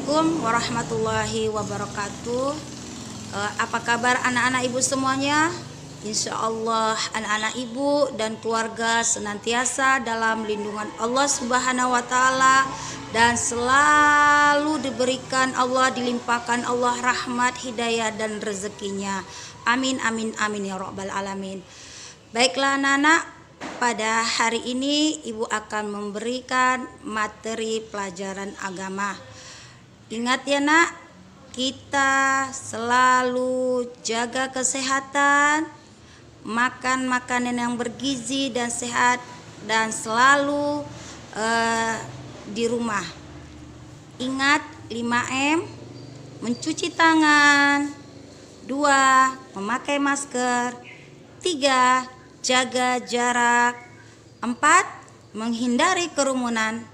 Assalamualaikum warahmatullahi wabarakatuh. Apa kabar anak-anak ibu semuanya? Insya Allah anak-anak ibu dan keluarga senantiasa dalam lindungan Allah Subhanahu wa Ta'ala, dan selalu diberikan Allah, dilimpahkan Allah rahmat, hidayah dan rezekinya. Amin amin amin ya rabbal alamin. Baiklah anak-anak, pada hari ini ibu akan memberikan materi pelajaran agama. Ingat ya nak, kita selalu jaga kesehatan, makan makanan yang bergizi dan sehat, dan selalu di rumah. Ingat 5M, mencuci tangan, 2, memakai masker, 3, jaga jarak, 4, menghindari kerumunan,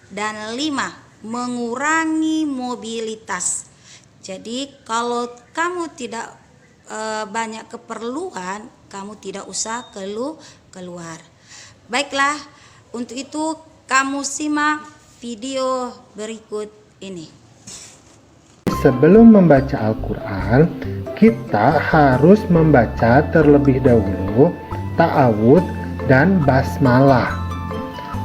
dan 5, mengurangi mobilitas. Jadi kalau kamu tidak banyak keperluan, kamu tidak usah keluar. Baiklah, untuk itu kamu simak video berikut ini. Sebelum membaca Al-Quran, kita harus membaca terlebih dahulu ta'awudz dan basmalah.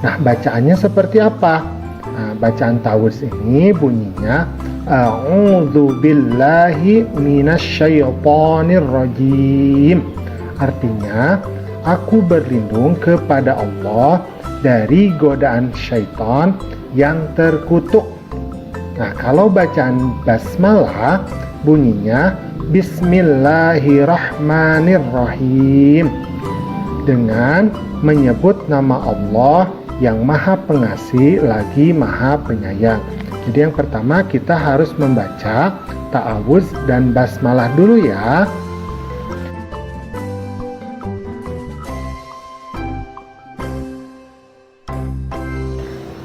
Nah, bacaannya seperti apa? Nah, bacaan ta'awudz ini bunyinya A'udzu billahi minasyaitonir rajim. Artinya, aku berlindung kepada Allah dari godaan syaitan yang terkutuk. Nah, kalau bacaan basmalah bunyinya Bismillahirrahmanirrahim, dengan menyebut nama Allah yang maha pengasih lagi maha penyayang. Jadi yang pertama kita harus membaca ta'awudz dan basmalah dulu ya.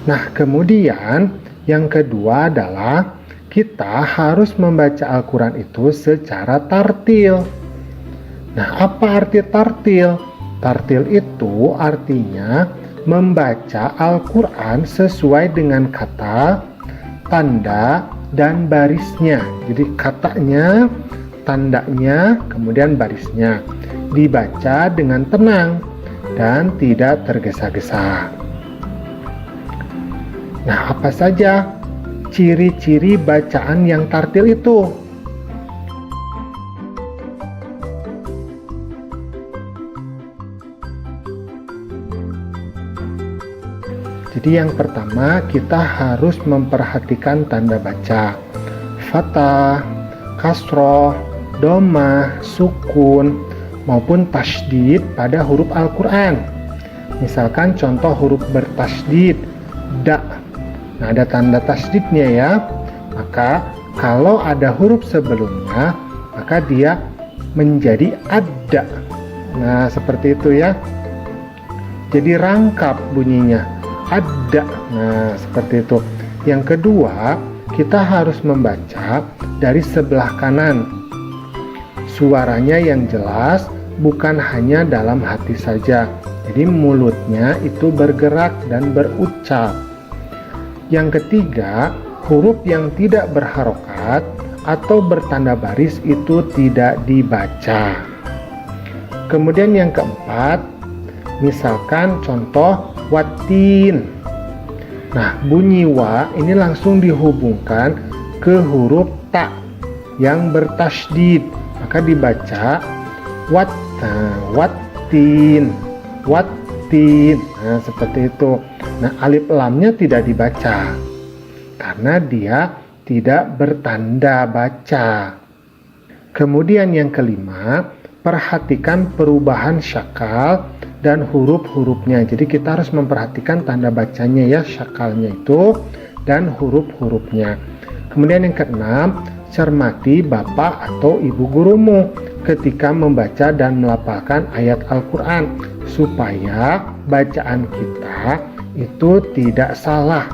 Nah, kemudian yang kedua adalah kita harus membaca Al-Quran itu secara tartil. Nah, apa arti tartil? Tartil itu artinya membaca Al-Quran sesuai dengan kata, tanda, dan barisnya. Jadi katanya, tandanya, kemudian barisnya. Dibaca dengan tenang dan tidak tergesa-gesa. Nah, apa saja ciri-ciri bacaan yang tartil itu? Jadi yang pertama kita harus memperhatikan tanda baca. Fathah, kasroh, dhammah, sukun, maupun tasydid pada huruf Al-Quran. Misalkan contoh huruf bertasydid, da. Nah, ada tanda tasydidnya ya. Maka kalau ada huruf sebelumnya, maka dia menjadi adda. Nah, seperti itu ya. Jadi rangkap bunyinya. Ada. Nah, seperti itu. Yang kedua, kita harus membaca dari sebelah kanan. Suaranya yang jelas, bukan hanya dalam hati saja. Jadi mulutnya itu bergerak dan berucap. Yang ketiga, huruf yang tidak berharokat atau bertanda baris itu tidak dibaca. Kemudian yang keempat, misalkan contoh watin. Nah, bunyi wa ini langsung dihubungkan ke huruf ta yang bertasydid, maka dibaca wat. Nah, watin, watin. Nah, seperti itu. Nah, alif lamnya tidak dibaca karena dia tidak bertanda baca. Kemudian yang kelima, perhatikan perubahan syakal dan huruf-hurufnya. Jadi kita harus memperhatikan tanda bacanya ya, syakalnya itu, dan huruf-hurufnya. Kemudian yang keenam, cermati bapak atau ibu gurumu ketika membaca dan melafalkan ayat Al-Quran, supaya bacaan kita itu tidak salah.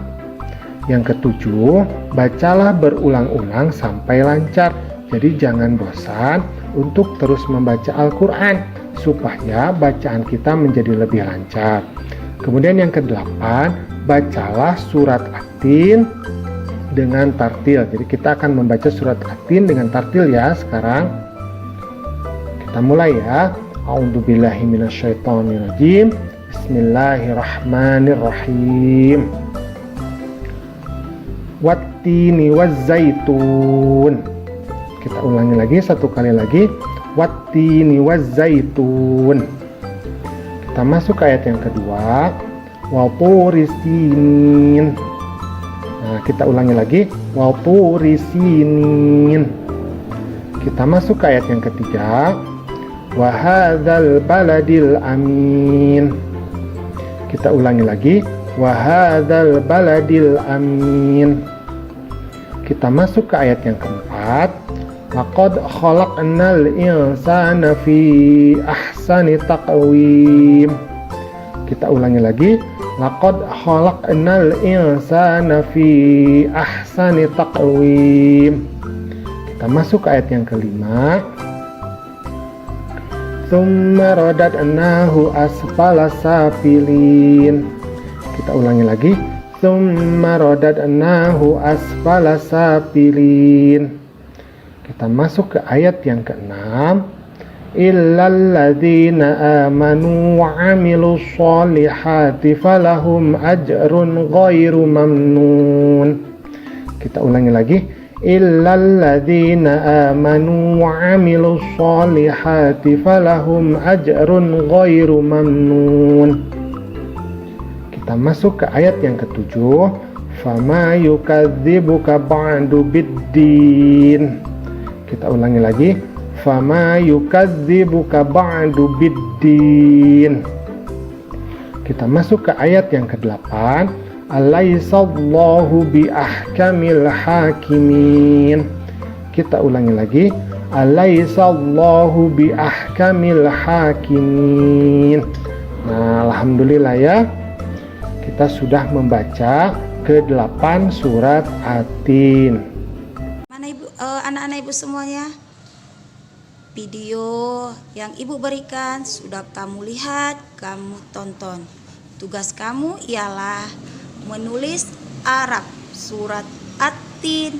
Yang ketujuh, bacalah berulang-ulang sampai lancar. Jadi jangan bosan untuk terus membaca Al-Quran supaya bacaan kita menjadi lebih lancar. Kemudian yang kedelapan, bacalah surat At-Tin dengan tartil. Jadi kita akan membaca surat At-Tin dengan tartil ya sekarang. Kita mulai ya. A'udzubillahi minasyaitonirrajim. Bismillahirrahmanirrahim. Wattini wazzaitun. Kita ulangi lagi satu kali lagi. Wattini wazzaitun. Kita masuk ke ayat yang kedua. Wa turi sinin. Nah, kita ulangi lagi. Wa turi sinin. Kita masuk ke ayat yang ketiga. Wa hadzal baladil amin. Kita ulangi lagi. Wa hadzal baladil amin. Kita masuk ke ayat yang keempat. Laqad khalaqnal insana fi ahsani taqwim. Kita ulangi lagi. Laqad khalaqnal insana fi ahsani taqwim. Kita masuk ke ayat yang kelima. Tsumma radadnahu asfala safilin. Kita ulangi lagi. Tsumma radadnahu asfala safilin. Kita masuk ke ayat yang keenam. Illal ladzina amanu wa 'amilus sholihati falahum ajrun ghairu mamnun. Kita ulangi lagi. Illal ladzina amanu wa 'amilus sholihati falahum ajrun ghairu mamnun. Kita masuk ke ayat yang ketujuh. Fama yukadzibuka ba'du biddin. Kita ulangi lagi. Fama yukadzibuka ba'du biddin. Kita masuk ke ayat yang ke-8. Alaysallahu bi ahkamil hakimin. Kita ulangi lagi. Alaysallahu bi ahkamil hakimin. Nah, alhamdulillah ya. Kita sudah membaca ke-8 surat At-Tin. Mana ibu, anak-anak ibu semuanya? Video yang ibu berikan sudah kamu lihat, kamu tonton. Tugas kamu ialah menulis Arab surat At-Tin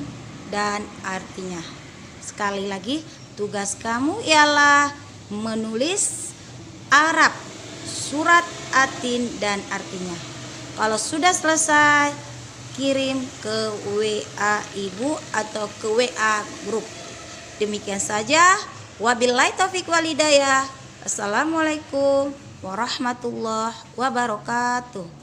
dan artinya. Sekali lagi, tugas kamu ialah menulis Arab surat At-Tin dan artinya. Kalau sudah selesai, kirim ke WA ibu atau ke WA grup. Demikian saja. Wabillahi taufiq walhidayah. Assalamualaikum warahmatullahi wabarakatuh.